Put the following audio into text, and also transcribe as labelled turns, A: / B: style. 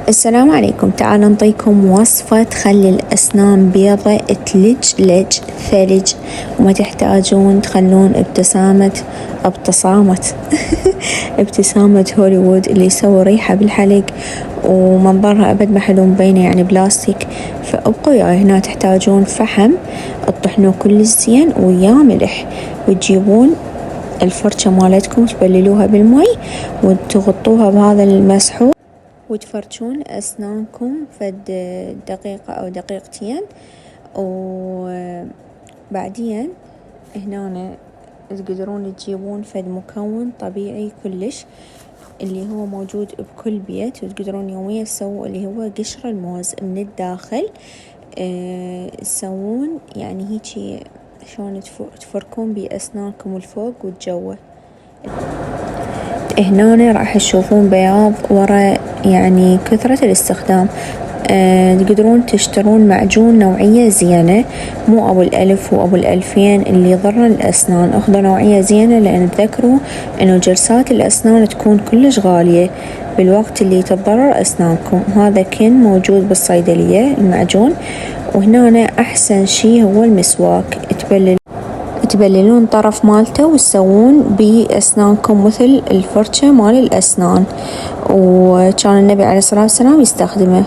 A: السلام عليكم. تعالوا نعطيكم وصفة تخلي الأسنان بيضة تلج ثلج، وما تحتاجون تخلون ابتسامة هوليوود اللي يسوي ريحة بالحلق ومنظرها أبد ما حلو مبينة يعني بلاستيك. فأبقوا وياي هنا تحتاجون فحم تطحنوه كل زين وياه ملح، وتجيبون الفرشة مالتكم تبللوها بالمي وتغطوها بهذا المسحوق وتفرشون أسنانكم فد دقيقة أو دقيقتين. وبعدين هنا تقدرون تجيبون فد مكون طبيعي كلش اللي هو موجود بكل بيت، وتقدرون يوميا تسووا اللي هو قشر الموز من الداخل. تسوون يعني هيجي شلون تفركون بأسنانكم الفوق والجوة. هنا راح تشوفون بياض ورا يعني كثرة الاستخدام. تقدرون تشترون معجون نوعية زينة، مو أبو الألف وأبو الألفين اللي يضر الأسنان. أخذوا نوعية زينة، لأن تذكروا إنه جلسات الأسنان تكون كلش غالية بالوقت اللي تتضرر أسنانكم. هذا كان موجود بالصيدلية المعجون. وهنا أحسن شي هو المسواك، تبللون طرف مالته وتسوون بأسنانكم مثل الفرشة مال الأسنان، وكان النبي عليه الصلاة والسلام يستخدمه.